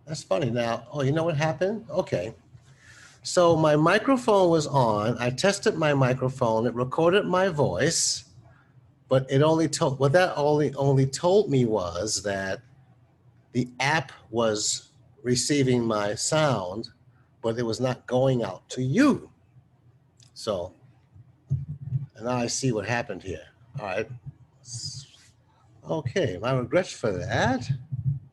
That's funny. Now, oh, you know what happened? Okay. So my microphone was on. I tested my microphone. It recorded my voice, but it only told what that only told me was that the app was receiving my sound, but it was not going out to you. So, and now I see what happened here. All right. Okay, my regrets for that,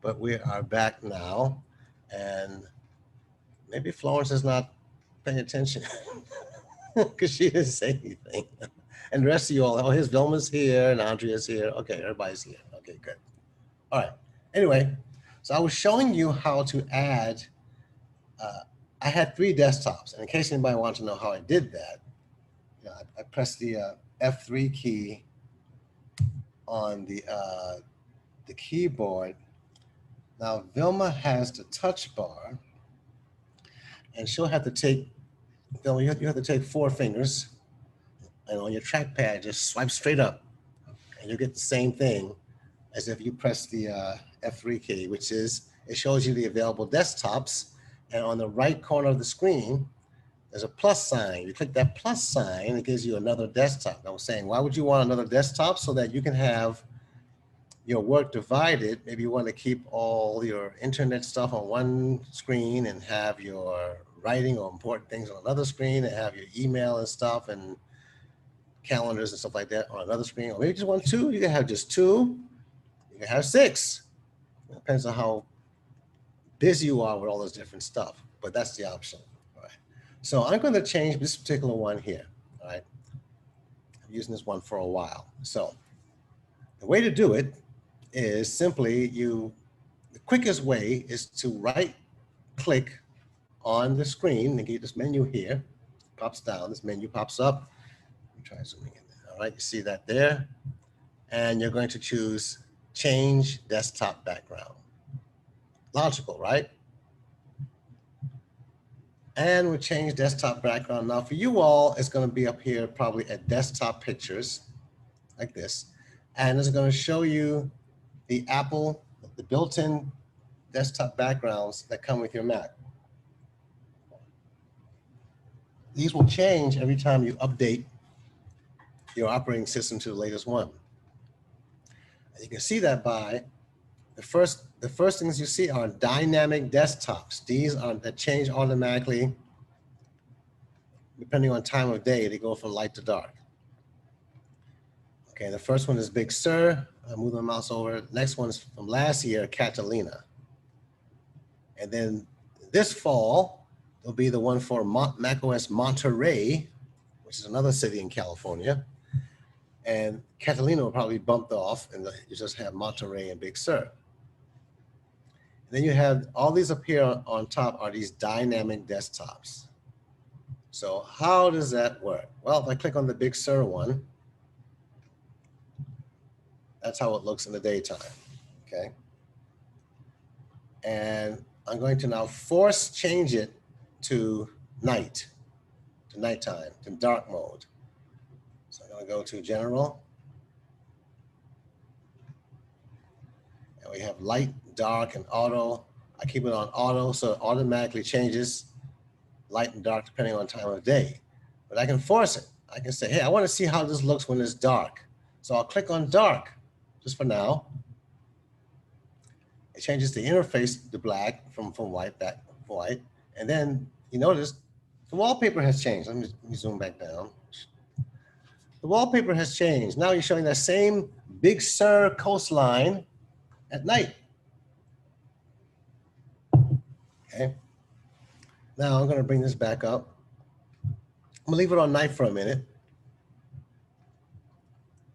but we are back now, and maybe Florence is not paying attention because she didn't say anything. And the rest of you all, oh, here's Vilma's here and Andrea's here. Okay, everybody's here. Okay, good. All right. Anyway, so I was showing you how to add. Uh, I had 3 desktops, and in case anybody wants to know how I did that, I pressed the F3 key on the keyboard. Now Vilma has the touch bar, and she'll have to take. Vilma, you have to take 4 fingers, and on your trackpad, just swipe straight up, and you'll get the same thing as if you press the F3 key, which is it shows you the available desktops, and on the right corner of the screen, there's a plus sign. You click that plus sign, it gives you another desktop. I was saying, why would you want another desktop? So that you can have your work divided. Maybe you want to keep all your internet stuff on one screen and have your writing or important things on another screen and have your email and stuff and calendars and stuff like that on another screen. Or maybe you just want 2. You can have just 2. You can have 6. It depends on how busy you are with all this different stuff, but that's the option. All right. So I'm going to change this particular one here. All right. I'm using this one for a while. So the way to do it is simply the quickest way is to right click on the screen and get this menu here. Pops down, this menu pops up. Let me try zooming in there. All right, you see that there? And you're going to choose change desktop background. Logical, right? And we change desktop background. Now for you all, it's going to be up here probably at desktop pictures like this. And it's going to show you the Apple, the built-in desktop backgrounds that come with your Mac. These will change every time you update your operating system to the latest one. And you can see that by the first things you see are dynamic desktops. These are that change automatically depending on time of day. They go from light to dark. Okay, the first one is Big Sur. I move my mouse over. The next one is from last year, Catalina. And then this fall, there'll be the one for macOS Monterey, which is another city in California. And Catalina will probably be bumped off, and you just have Monterey and Big Sur. And then you have all these up here on top are these dynamic desktops. So how does that work? Well, if I click on the Big Sur one, that's how it looks in the daytime, okay? And I'm going to now force change it to night, to nighttime, to dark mode. So I'm going to go to general. And we have light, dark, and auto. I keep it on auto, so it automatically changes light and dark depending on time of day. But I can force it. I can say, hey, I want to see how this looks when it's dark. So I'll click on dark, just for now. It changes the interface to black from white back to white. And then you notice the wallpaper has changed. Let me zoom back down. The wallpaper has changed. Now you're showing that same Big Sur coastline at night. Okay. Now I'm going to bring this back up. I'm going to leave it on night for a minute.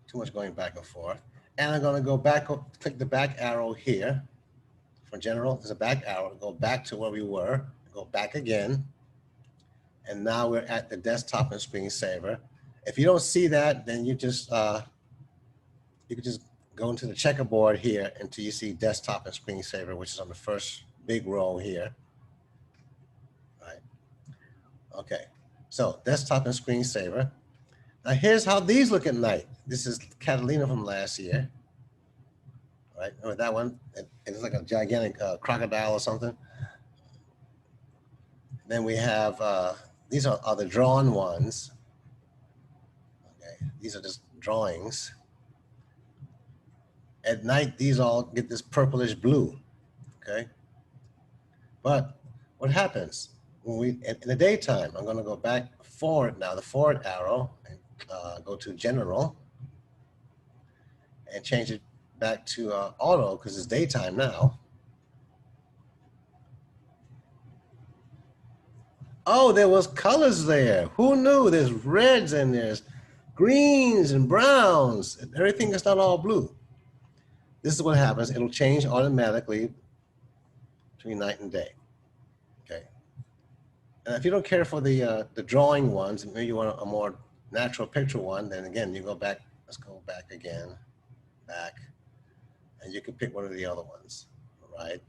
Too much going back and forth. And I'm going to go back, click the back arrow here. For general, there's a back arrow to go back to where we were, go back again. And now we're at the desktop and screensaver. If you don't see that, then you just, you can just go into the checkerboard here until you see desktop and screensaver, which is on the first big row here. Right. Okay, so desktop and screensaver. Now here's how these look at night. This is Catalina from last year. Right, remember that one? It's like a gigantic crocodile or something. Then we have, these are the drawn ones. Okay, these are just drawings. At night, these all get this purplish blue, okay? But what happens when we, in the daytime, I'm gonna go back forward now, the forward arrow, and go to general and change it back to auto because it's daytime now. Oh, there was colors there. Who knew? There's reds and there's greens and browns. Everything is not all blue. This is what happens. It'll change automatically between night and day. Okay. And if you don't care for the drawing ones, maybe you want a more natural picture one, then again, you go back. Let's go back again, back, and you can pick one of the other ones, right?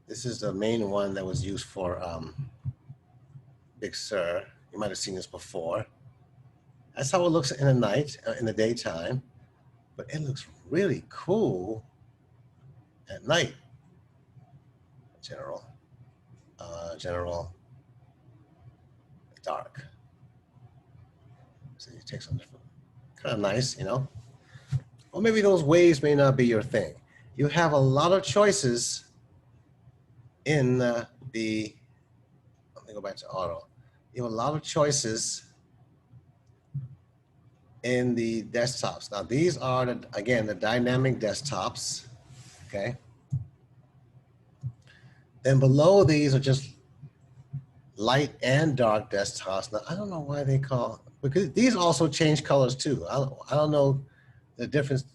This is the main one that was used for Big Sur. You might have seen this before. That's how it looks in the night, in the daytime, but it looks really cool at night. General, general, dark. So you take something different. Kind of nice, you know? Or maybe those waves may not be your thing. You have a lot of choices in let me go back to auto. You have a lot of choices in the desktops. Now these are, again, the dynamic desktops, okay? Then below these are just light and dark desktops. Now I don't know why they call, because these also change colors too. I don't know the difference.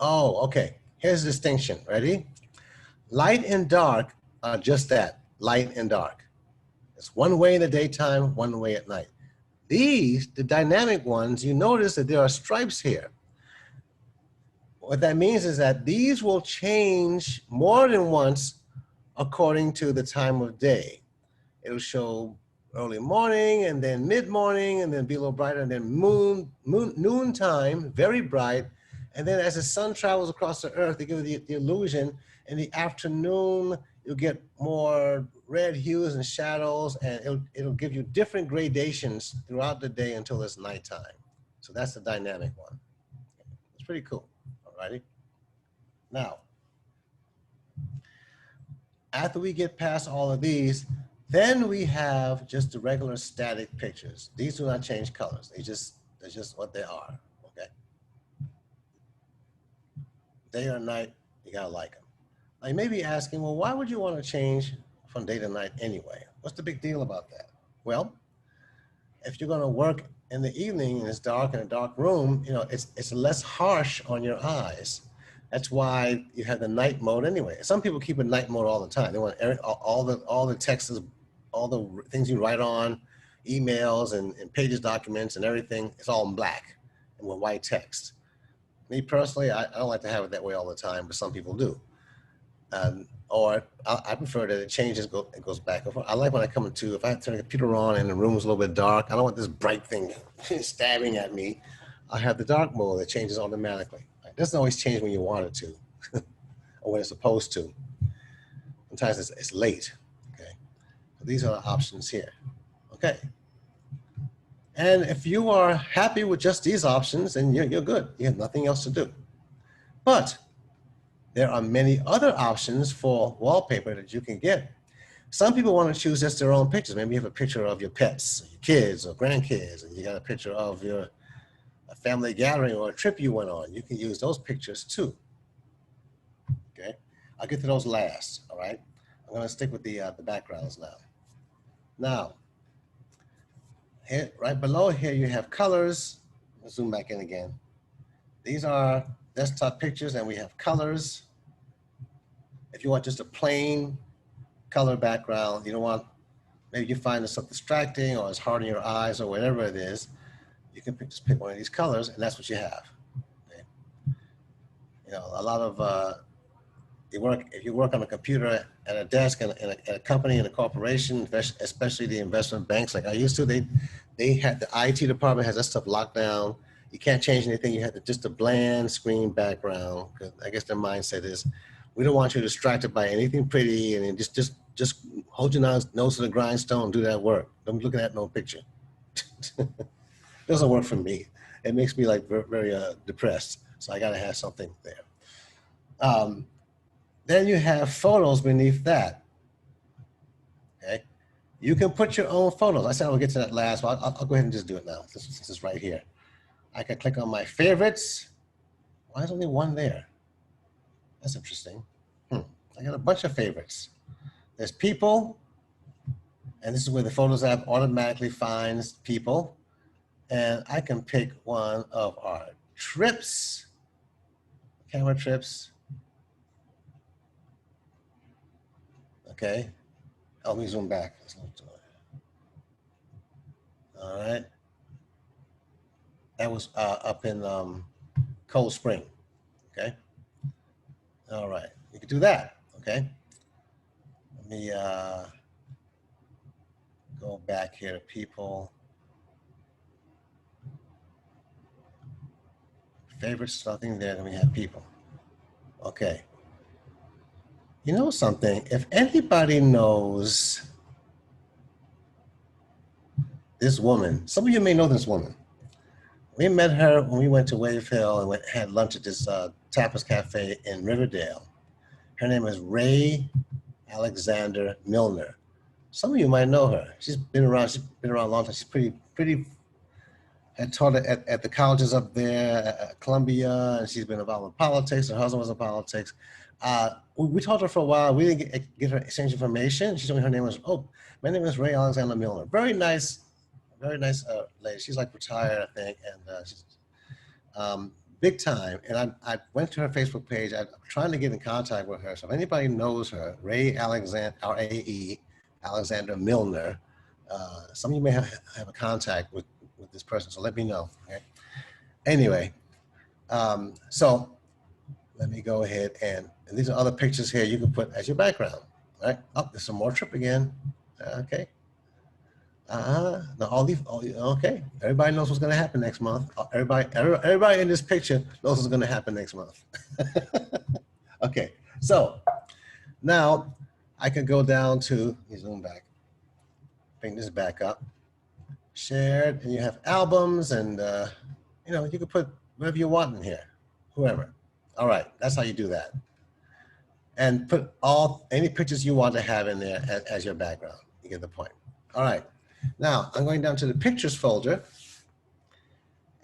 Oh, okay, here's the distinction, ready? Light and dark are just that, light and dark. It's one way in the daytime, one way at night. These, the dynamic ones, you notice that there are stripes here. What that means is that these will change more than once according to the time of day. It'll show early morning and then mid-morning and then be a little brighter and then noon time, very bright. And then as the sun travels across the earth, they give you the illusion. In the afternoon, you'll get more red hues and shadows, and it'll give you different gradations throughout the day until it's nighttime. So that's the dynamic one. It's pretty cool, all righty? Now, after we get past all of these, then we have just the regular static pictures. These do not change colors. They're just what they are, okay? Day or night, you gotta like them. Now you may be asking, well, why would you want to change from day to night anyway? What's the big deal about that? Well, if you're gonna work in the evening and it's dark in a dark room, you know, it's less harsh on your eyes. That's why you have the night mode anyway. Some people keep a night mode all the time. They want all the texts, all the things you write on, emails and pages, documents and everything, it's all in black and with white text. Me personally, I don't like to have it that way all the time, but some people do. Or I prefer that it changes, it goes back and forth. I like when I come into, if I turn the computer on and the room is a little bit dark, I don't want this bright thing stabbing at me. I have the dark mode that changes automatically. It doesn't always change when you want it to, or when it's supposed to. Sometimes it's late, okay? So these are the options here, okay? And if you are happy with just these options, then you're good. You have nothing else to do. But there are many other options for wallpaper that you can get. Some people want to choose just their own pictures. Maybe you have a picture of your pets, your kids or grandkids, and you got a picture of a family gathering or a trip you went on. You can use those pictures too, okay? I'll get to those last, all right? I'm gonna stick with the backgrounds now. Now, here, right below here, you have colors. Let's zoom back in again. These are desktop pictures and we have colors. If you want just a plain color background, you don't want, maybe you find this something distracting or it's hard on your eyes or whatever it is, you can just pick one of these colors and that's what you have. Okay? You know, a lot of, if you work on a computer at a desk in a company, in a corporation, especially the investment banks like I used to, they had the IT department has that stuff locked down. You can't change anything. You have just a bland screen background. I guess their mindset is, we don't want you distracted by anything pretty, and just just hold your nose to the grindstone, do that work. Don't be looking at no picture. Doesn't work for me. It makes me like very depressed. So I got to have something there. Then you have photos beneath that. Okay. You can put your own photos. I said I would get to that last, but I'll go ahead and just do it now. This is right here. I can click on my favorites. Why is only one there? That's interesting. I got a bunch of favorites. There's people, and this is where the Photos app automatically finds people. And I can pick one of our trips, camera trips. Okay. Let me zoom back. All right. That was up in Cold Spring. Okay. All right. You can do that. Okay. Let me go back here to people. Favorites, nothing there. Then we have people. Okay. You know something? If anybody knows this woman, some of you may know this woman. We met her when we went to Wave Hill and had lunch at this tapas cafe in Riverdale. Her name is Ray Alexander Milner. Some of you might know her. She's been around a long time. She's pretty, had taught at the colleges up there, at Columbia, and she's been involved in politics. Her husband was in politics. We talked to her for a while. We didn't get her exchange information. She told me her name was, my name is Ray Alexander Milner. Very nice lady. She's like retired, I think, and she's big time. And I went to her Facebook page. I'm trying to get in contact with her. So if anybody knows her, Ray Alexander, R-A-E, Alexander Milner, some of you may have a contact with this person, so let me know. Okay. Anyway, so let me go ahead and these are other pictures here you can put as your background. Right? Oh, there's some more trip again. Okay. Now okay. Everybody knows what's going to happen next month. Everybody in this picture knows what's going to happen next month. Okay. So now I can go down to, let me zoom back, bring this back up, shared, and you have albums, and you know, you can put whatever you want in here, whoever. All right, that's how you do that. And put any pictures you want to have in there as your background. You get the point. All right, now I'm going down to the pictures folder,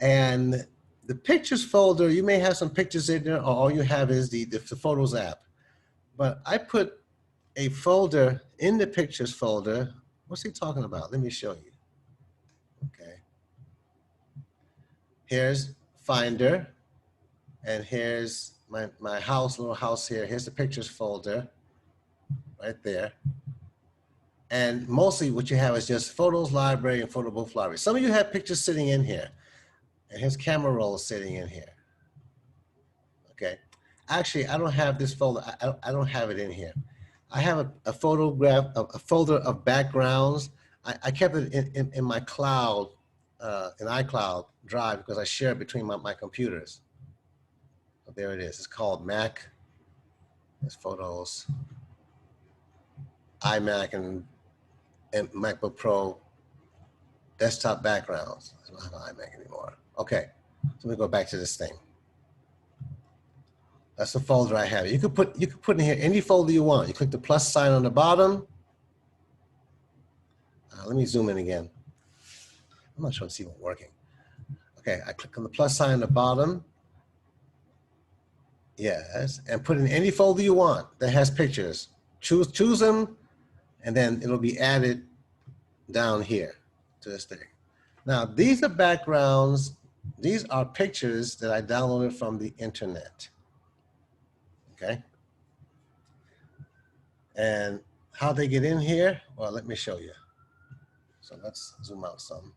and the pictures folder, you may have some pictures in there, or all you have is the Photos app. But I put a folder in the pictures folder. What's he talking about? Let me show you. Okay. Here's Finder, and here's my house, little house here. Here's the pictures folder right there. And mostly what you have is just Photos Library and Photo Booth Library. Some of you have pictures sitting in here, and here's camera rolls sitting in here. Okay. Actually, I don't have this folder. I don't have it in here. I have a folder of backgrounds. I kept it in my cloud, in iCloud Drive, because I share it between my computers. So there it is. It's called Mac. There's Photos, iMac, and MacBook Pro desktop backgrounds. I don't have an iMac anymore. Okay, so we go back to this thing. That's the folder I have. You could put in here any folder you want. You click the plus sign on the bottom. Let me zoom in again. I'm not sure it's even working. Okay, I click on the plus sign on the bottom. Yes, and put in any folder you want that has pictures. Choose them, and then it'll be added down here to this thing. Now, these are backgrounds. These are pictures that I downloaded from the internet. Okay. And how they get in here? Well, let me show you. So let's zoom out some.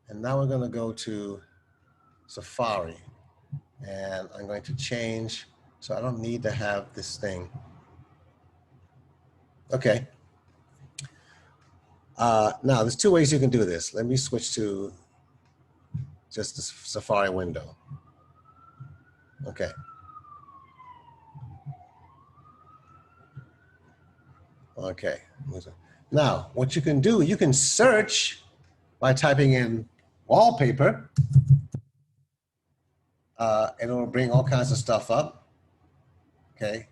And now we're going to go to Safari. And I'm going to change, so I don't need to have this thing. Okay. Now, there's two ways you can do this. Let me switch to just the Safari window. Okay. Okay. Now, what you can do, you can search by typing in wallpaper, and it'll bring all kinds of stuff up. Okay.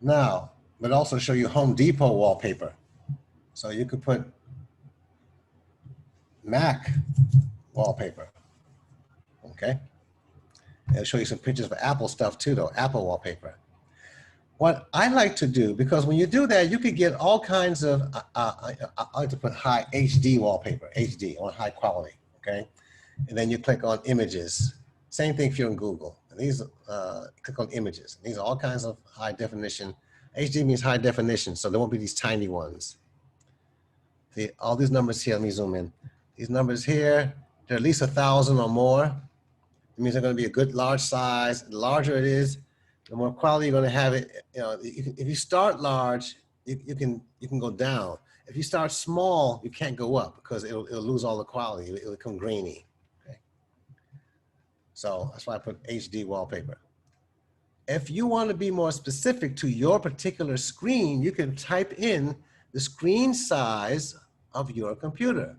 Now, but also show you Home Depot wallpaper. So you could put Mac wallpaper. Okay. It'll show you some pictures of Apple stuff too, though, Apple wallpaper. What I like to do, because when you do that, you could get all kinds of, I like to put high HD wallpaper, HD, on high quality, okay? And then you click on images. Same thing if you're in Google. And these, click on images. These are all kinds of high definition. HD means high definition, so there won't be these tiny ones. See, all these numbers here, let me zoom in. These numbers here, they're at least 1,000 or more. It means they're gonna be a good large size. The larger it is, the more quality you're going to have it. You know, if you start large, you can go down. If you start small, you can't go up because it'll lose all the quality. It'll become grainy. Okay. So that's why I put HD wallpaper. If you want to be more specific to your particular screen, you can type in the screen size of your computer,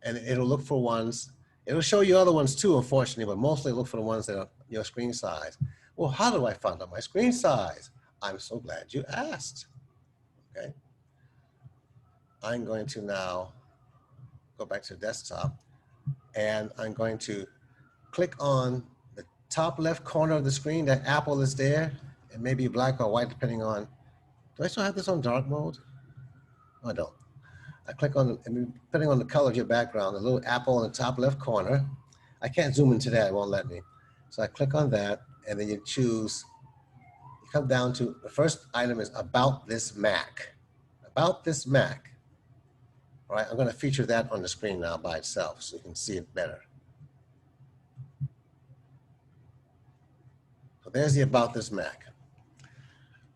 and it'll look for ones. It'll show you other ones too, unfortunately, but mostly look for the ones that are your screen size. Well, how do I find out my screen size? I'm so glad you asked. Okay. I'm going to now go back to the desktop, and I'm going to click on the top left corner of the screen. That apple is there. It may be black or white depending on, do I still have this on dark mode? No, I don't. I click on, depending on the color of your background, the little apple in the top left corner. I can't zoom into that, it won't let me. So I click on that, and then you choose, you come down to, the first item is about this Mac. About this Mac. All right, I'm gonna feature that on the screen now by itself so you can see it better. So there's the about this Mac.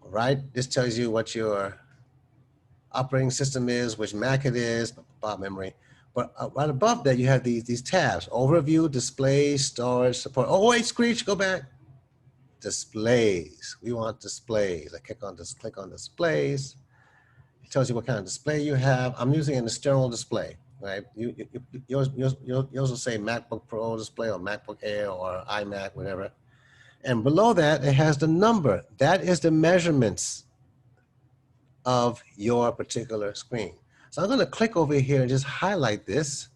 All right, this tells you what your operating system is, which Mac it is, memory. But right above that, you have these tabs: overview, display, storage, support. Oh wait, Screech, go back. Displays. We want displays. I click on displays. It tells you what kind of display you have. I'm using an external display, right? Yours will say MacBook Pro display or MacBook Air or iMac, whatever. And below that, it has the number. That is the measurements of your particular screen. So I'm going to click over here and just highlight this.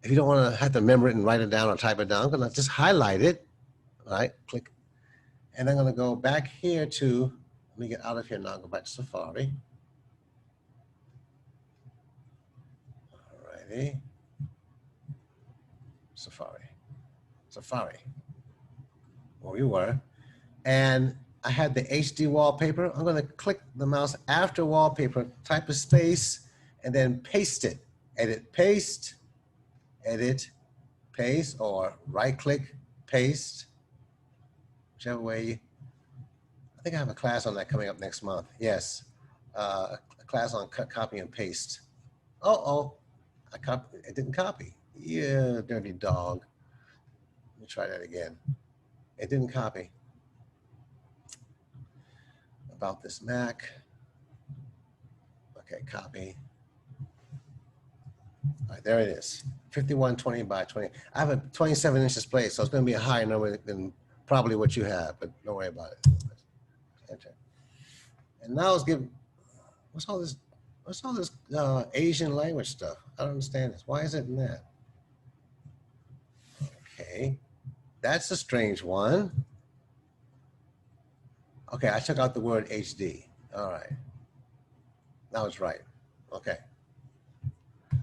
If you don't want to have to remember it and write it down or type it down, I'm going to just highlight it. All right, click. And I'm going to go back here to, let me get out of here now, go back to Safari. All righty. Safari, where we were. And I had the HD wallpaper. I'm going to click the mouse after wallpaper, type a space, and then paste it. Edit, paste, or right click, paste, whichever way. I think I have a class on that coming up next month. Yes, a class on copy and paste. It didn't copy. Yeah, dirty dog. Let me try that again. It didn't copy. About this Mac. Okay, copy. All right, there it is. 5120 by 20. I have a 27-inch display, so it's going to be a higher number than probably what you have, but don't worry about it. Enter. And now let's give, what's all this Asian language stuff? I don't understand this. Why is it in that? Okay, that's a strange one. Okay, I took out the word HD. All right, that was right. Okay,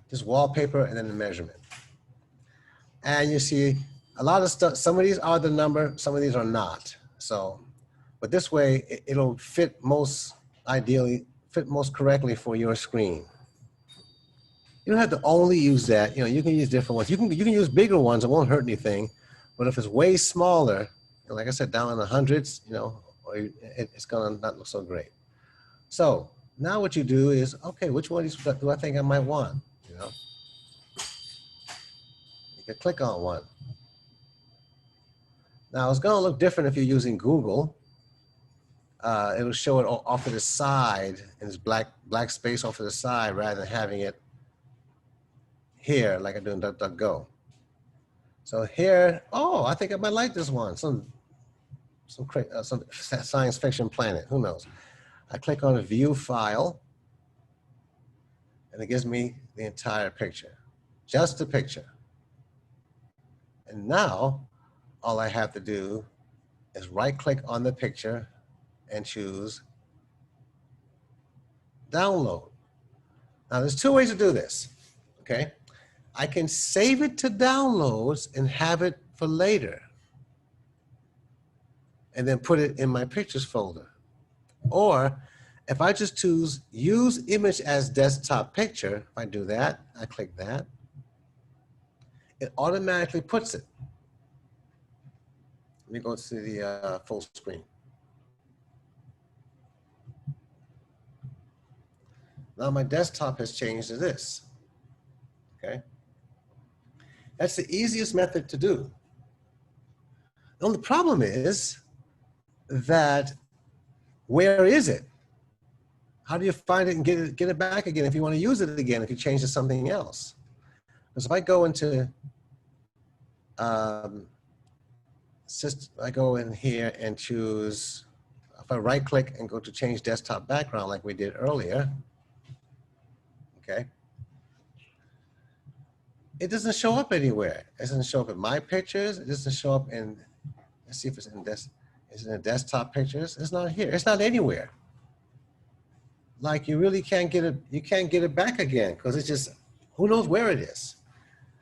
just wallpaper and then the measurement. And you see a lot of stuff, some of these are the number, some of these are not. So, but this way it'll fit most ideally, fit most correctly for your screen. You don't have to only use that. You know, you can use different ones. You can use bigger ones. It won't hurt anything. But if it's way smaller, like I said, down in the hundreds, you know, it's gonna not look so great. So now what you do is, okay, which one do I think I might want? You know, you can click on one. Now it's gonna look different if you're using Google. it'll show it off to the side in this black space off to the side rather than having it here like I do in DuckDuckGo. So here, oh, I think I might like this one. Some science fiction planet, who knows? I click on a view file and it gives me the entire picture, just the picture. And now all I have to do is right click on the picture and choose download. Now there's two ways to do this, okay? I can save it to downloads and have it for later and then put it in my pictures folder. Or if I just choose use image as desktop picture, if I do that, I click that, it automatically puts it. Let me go to the full screen. Now my desktop has changed to this, okay? That's the easiest method to do. The only problem is that where is it? How do you find it and get it back again if you want to use it again, if you change to something else? Because if I go into, I go in here and choose, if I right click and go to change desktop background like we did earlier, okay? It doesn't show up anywhere. It doesn't show up in my pictures. It doesn't show up in, let's see if it's in this, is it in desktop pictures? It's not here. It's not anywhere. Like you really can't get it, you can't get it back again because it's just, who knows where it is.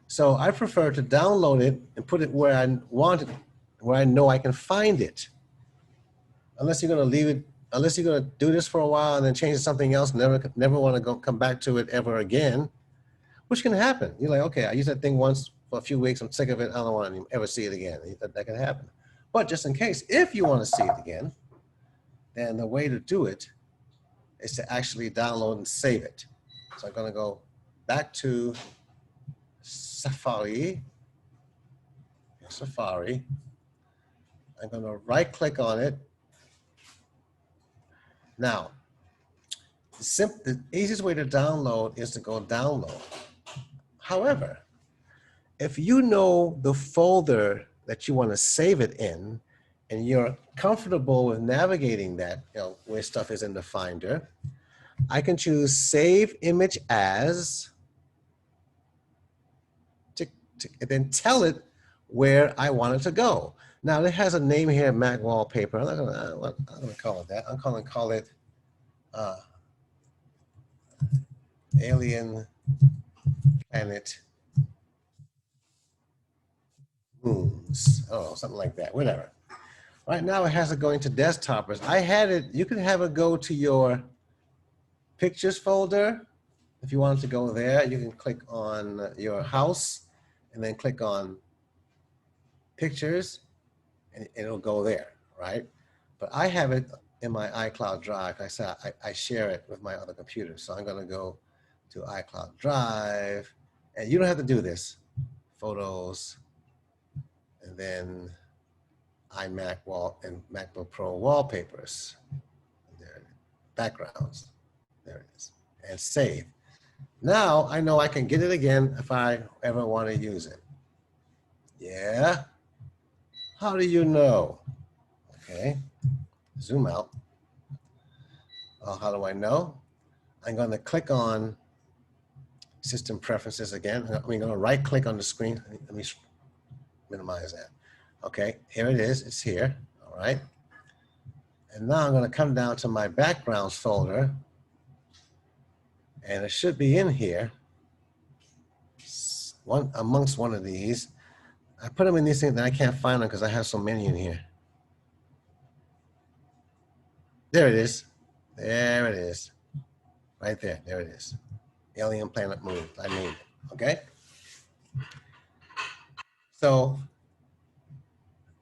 So I prefer to download it and put it where I want it, where I know I can find it. Unless you're gonna leave it, unless you're gonna do this for a while and then change to something else, never wanna come back to it ever again, which can happen. You're like, okay, I used that thing once for a few weeks, I'm sick of it, I don't want to ever see it again. That can happen. But just in case, if you want to see it again, then the way to do it is to actually download and save it. So I'm going to go back to Safari. I'm going to right click on it. Now, the easiest way to download is to go download. However, if you know the folder that you want to save it in, and you're comfortable with navigating that, where stuff is in the Finder, I can choose Save Image As, and then tell it where I want it to go. Now, it has a name here, Mac Wallpaper. I'm not gonna call it that. I'm gonna call it Alien Planet Moons. Oh, something like that, whatever. Right now it has it going to desktoppers. I had it, you can have it go to your pictures folder. If you want it to go there, you can click on your house and then click on pictures and it'll go there, right? But I have it in my iCloud Drive. I said I share it with my other computer. So I'm gonna go to iCloud Drive, and you don't have to do this. Photos, and then iMac and MacBook Pro wallpapers. There, backgrounds, there it is, and save. Now I know I can get it again if I ever want to use it. Yeah, how do you know? Okay, zoom out. Well, how do I know? I'm going to click on System Preferences again. I'm going to right click on the screen. Let me minimize that. Okay, here it is, it's here, all right? And now I'm gonna come down to my backgrounds folder, and it should be in here, amongst one of these. I put them in these things that I can't find them because I have so many in here. There it is, right there, there it is. Alien Planet Moon, I named it, okay? So,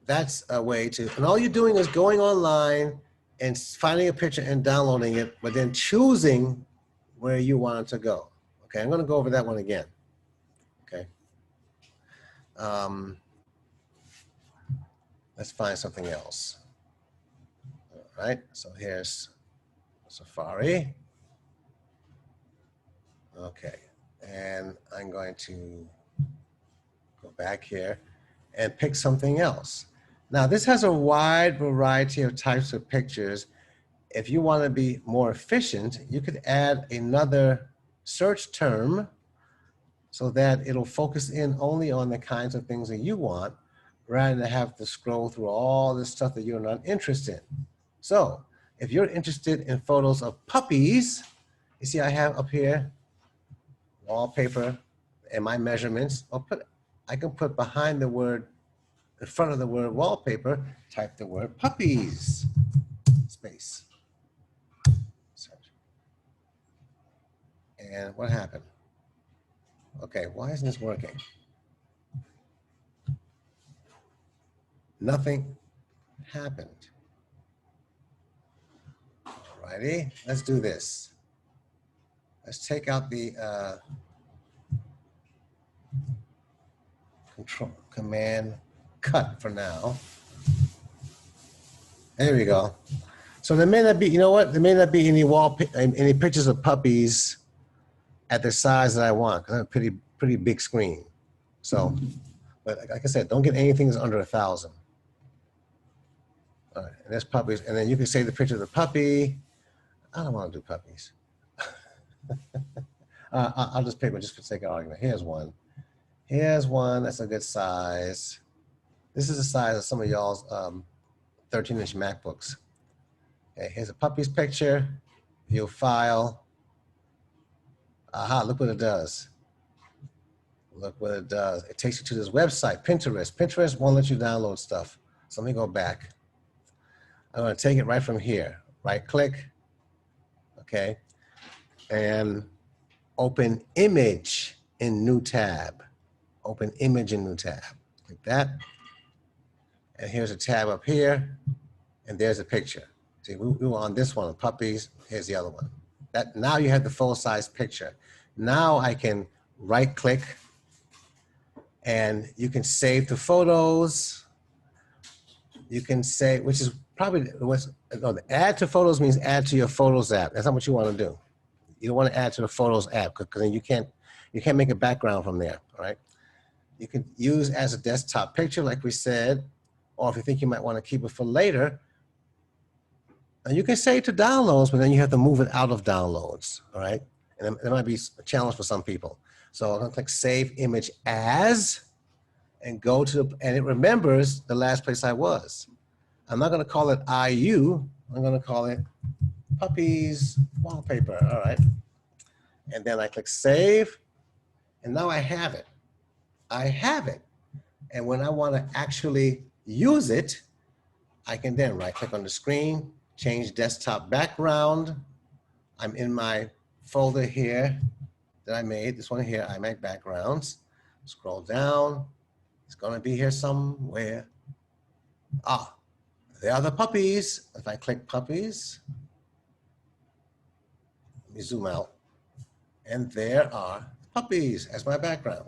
that's a way to, and all you're doing is going online and finding a picture and downloading it, but then choosing where you want it to go. Okay, I'm gonna go over that one again, okay? Let's find something else. right? So here's Safari. Okay, and I'm going to go back here and pick something else. Now this has a wide variety of types of pictures. If you want to be more efficient, you could add another search term so that it'll focus in only on the kinds of things that you want, rather than have to scroll through all this stuff that you're not interested in. So if you're interested in photos of puppies, you see I have up here wallpaper and my measurements. I can put behind the word, in front of the word wallpaper, type the word puppies, space. Search. And what happened? Okay, why isn't this working? Nothing happened. Alrighty, let's do this. Let's take out the command cut for now. There we go. So there may not be, you know what? There may not be any pictures of puppies at the size that I want, because I have a pretty big screen. So, but like I said, don't get anything that's under 1,000. All right, and there's puppies, and then you can save the picture of the puppy. I don't want to do puppies. I'll just pick one just for the sake of argument. Here's one. Here's one that's a good size. This is the size of some of y'all's 13-inch MacBooks. Okay, here's a puppy's picture. View file. Aha, look what it does. Look what it does. It takes you to this website, Pinterest. Pinterest won't let you download stuff. So let me go back. I'm going to take it right from here. Right click. Okay. And open image in new tab. Open image in new tab. Click that. And here's a tab up here. And there's a picture. See, we were on this one, puppies. Here's the other one. Now you have the full size picture. Now I can right click and you can save to photos. You can say, which is probably add to photos means add to your Photos app. That's not what you want to do. You don't want to add to the Photos app because then you can't make a background from there. All right. You can use as a desktop picture, like we said, or if you think you might want to keep it for later, and you can save to downloads, but then you have to move it out of downloads. All right. And it might be a challenge for some people. So I'm going to click Save Image As and go to, and it remembers the last place I was. I'm not going to call it IU. I'm going to call it Puppies Wallpaper. All right. And then I click Save. And now I have it. I have it. And when I want to actually use it, I can then right click on the screen, change desktop background. I'm in my folder here that I made, this one here, iMac backgrounds. Scroll down, it's gonna be here somewhere. Ah, there are the puppies. If I click puppies, let me zoom out. And there are puppies as my background,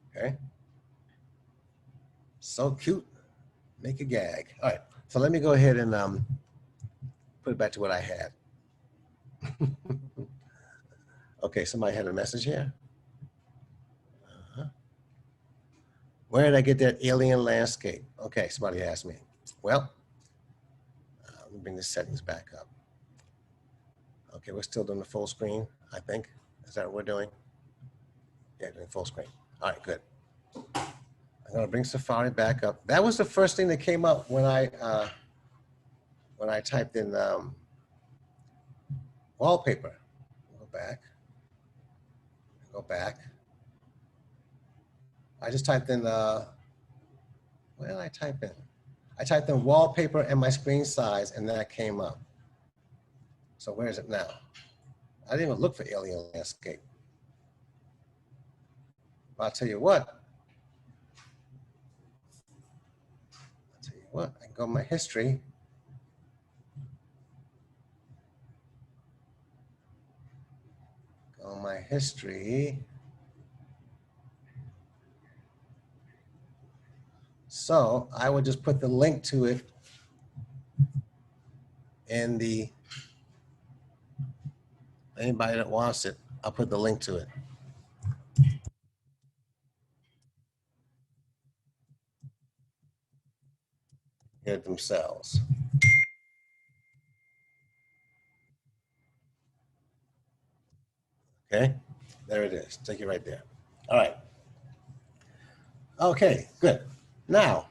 okay? So cute, make a gag. All right, so let me go ahead and put it back to what I had. Okay, somebody had a message here. Where did I get that alien landscape? Okay, somebody asked me. Well, let me bring the settings back up. Okay, we're still doing the full screen, I think. Is that what we're doing? Yeah, doing full screen. All right, good. I'm gonna bring Safari back up. That was the first thing that came up when I typed in wallpaper. Go back. Go back. I just typed in, what did I type in? I typed in wallpaper and my screen size, and that came up. So where is it now? I didn't even look for alien landscape. But I'll tell you what. I can go to my history. Go to my history. So I would just put the link to it in the, anybody that wants it, I'll put the link to it. Here themselves. Okay, there it is. Take it right there. All right. Okay, good. Now,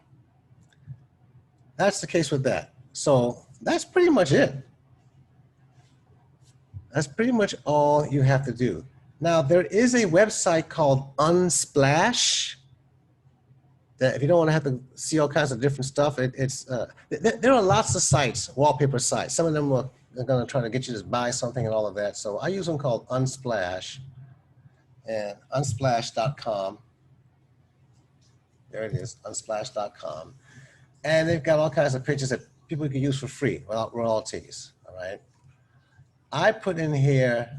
that's the case with that. So that's pretty much it. That's pretty much all you have to do. Now, there is a website called Unsplash that if you don't want to have to see all kinds of different stuff, there are lots of sites, wallpaper sites. Some of them are going to try to get you to buy something and all of that. So I use one called Unsplash and unsplash.com. There it is, unsplash.com. And they've got all kinds of pictures that people can use for free without royalties, all right? I put in here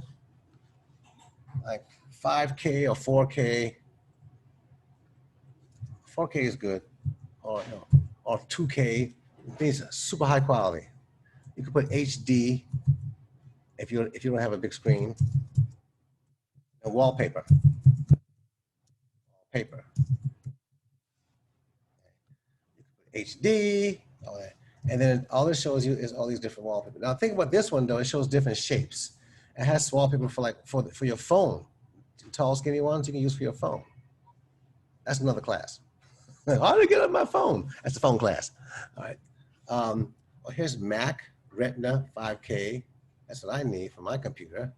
like 5K or 4K. 4K is good, or 2K. These are super high quality. You can put HD if you don't have a big screen. And wallpaper. Paper. HD, all that. And then all it shows you is all these different wallpapers. Now think about this one though, it shows different shapes. It has wallpaper for for your phone. Tall, skinny ones you can use for your phone. That's another class. How do I get on my phone? That's the phone class. All right. Well, here's Mac Retina 5K. That's what I need for my computer.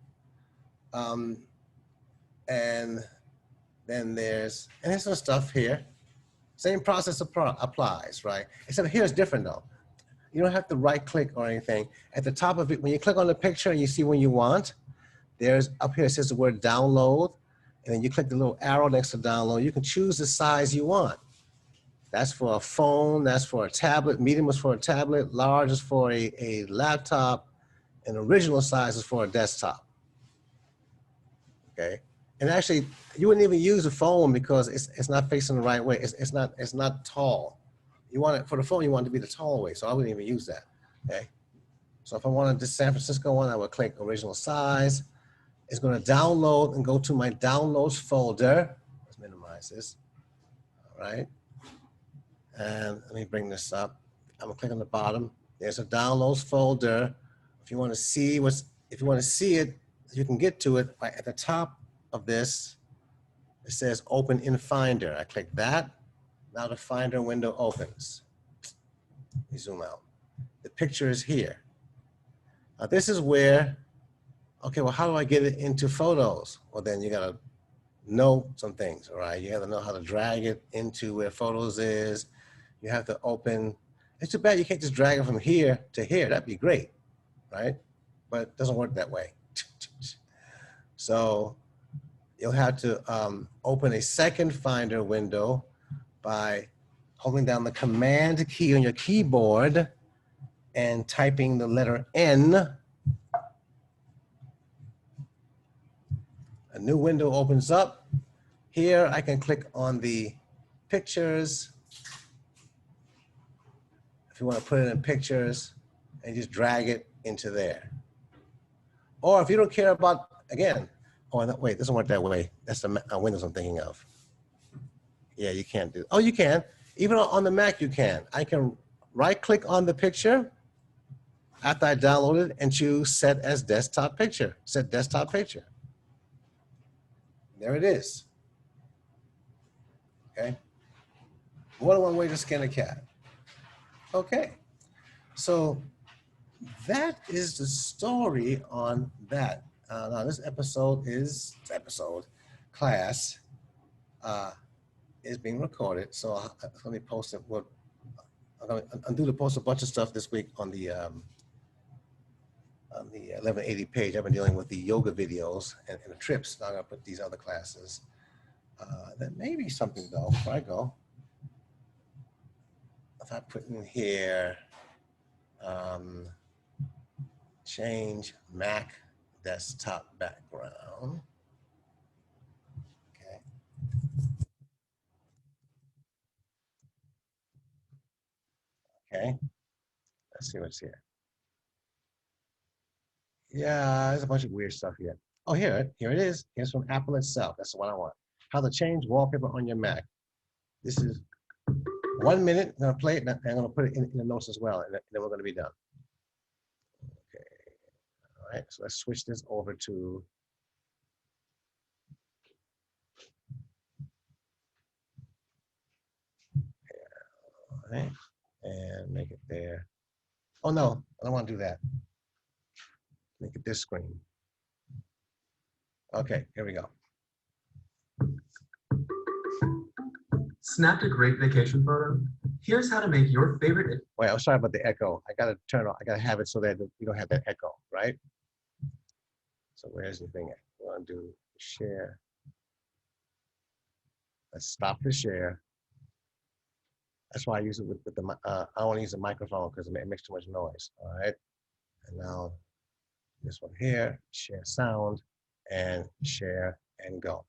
And then there's some stuff here. Same process applies, right? Except here it's different though. You don't have to right click or anything. At the top of it, when you click on the picture and you see what you want, there's up here it says the word download, and then you click the little arrow next to download. You can choose the size you want. That's for a phone, that's for a tablet, medium is for a tablet, large is for a laptop, and original size is for a desktop. Okay. And actually, you wouldn't even use a phone because it's not facing the right way. It's not tall. You want it for the phone. You want it to be the tall way. So I wouldn't even use that. Okay. So if I wanted the San Francisco one, I would click original size. It's going to download and go to my downloads folder. Let's minimize this. All right. And let me bring this up. I'm gonna click on the bottom. There's a downloads folder. If you want to see it, you can get to it right at the top of this. It says open in Finder. I click that. Now the Finder window opens. Let me zoom out. The picture is here. Now this is where, okay, well, how do I get it into Photos? Well, then you gotta know some things, all right? You have to know how to drag it into where Photos is. You have to open, it's too bad you can't just drag it from here to here. That'd be great, right? But it doesn't work that way. So you'll have to open a second Finder window by holding down the Command key on your keyboard and typing the letter N. A new window opens up. Here I can click on the pictures. If you want to put it in pictures and just drag it into there. Or if you don't care about, again, oh, no, wait, it doesn't work that way. That's the Windows I'm thinking of. Yeah, you can't do, oh, you can. Even on the Mac, you can. I can right click on the picture after I download it and choose set as desktop picture, set desktop picture. There it is. Okay. More than one way to skin a cat. Okay. So that is the story on that. Now this class is being recorded. So let me post it. I'm due to post a bunch of stuff this week on the 1180 page. I've been dealing with the yoga videos and the trips. Now I'm gonna put these other classes. That may be something though, before I go. If I put in here, change Mac desktop background. Okay. Okay. Let's see what's here. Yeah, there's a bunch of weird stuff here. Oh, here it is. Here's from Apple itself. That's the one I want. How to change wallpaper on your Mac. This is 1 minute. I'm gonna play it and I'm gonna put it in the notes as well, and then we're gonna be done. Okay. All right. So let's switch this over to. All right, and make it there. Oh no, I don't want to do that. Make it this screen. Okay, here we go. Snapped a great vacation photo? Here's how to make your favorite. Wait, I'm sorry about the echo. I gotta turn on. I gotta have it so that you don't have that echo, right? So where's the thing? We're gonna do share. Let's stop the share. That's why I use it with the. I don't want to use the microphone because it makes too much noise. All right. And now this one here, share sound, and share and go.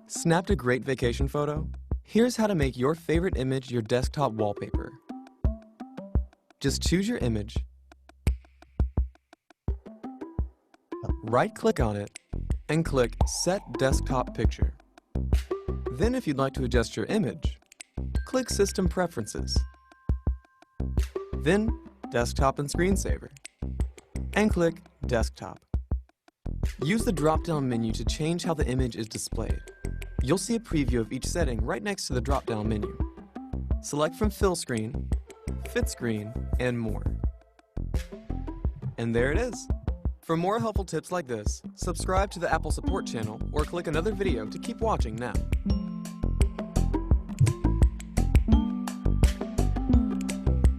Snapped a great vacation photo? Here's how to make your favorite image your desktop wallpaper. Just choose your image, right-click on it, and click Set Desktop Picture. Then if you'd like to adjust your image, click System Preferences. Then Desktop and Screensaver, and click Desktop. Use the drop-down menu to change how the image is displayed. You'll see a preview of each setting right next to the drop-down menu. Select from Fill Screen, Fit Screen, and more. And there it is. For more helpful tips like this, subscribe to the Apple Support channel or click another video to keep watching now.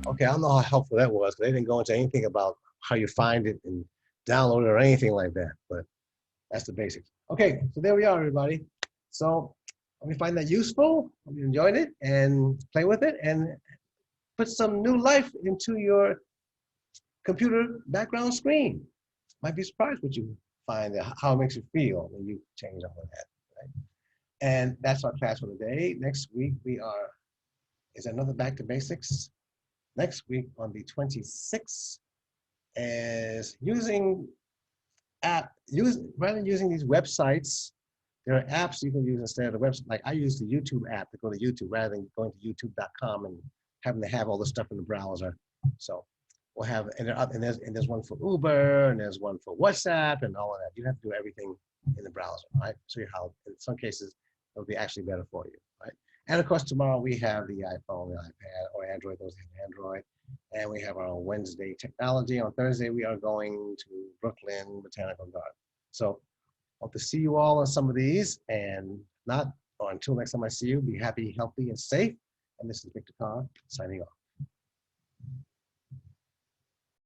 Okay, I don't know how helpful that was. They didn't go into anything about how you find it and download it or anything like that, but that's the basics. Okay, so there we are, everybody. So hope you find that useful, hope you enjoyed it, and play with it, and put some new life into your computer background screen. Might be surprised what you find, how it makes you feel when you change all of that, right? And that's our class for today. Next week is another Back to Basics. Next week on the 26th is rather than using these websites, there are apps you can use instead of the website. Like I use the YouTube app to go to YouTube rather than going to youtube.com and having to have all the stuff in the browser. So we'll have, and there's one for Uber, and there's one for WhatsApp and all of that. You have to do everything in the browser, right? So how in some cases it'll be actually better for you, right? And of course, tomorrow we have the iPhone, the iPad, or Android, those have Android. And we have our Wednesday technology. On Thursday, we are going to Brooklyn Botanical Garden. So hope to see you all on some of these, and not, or until next time I see you, be happy, healthy, and safe. And this is Victor Carr signing off.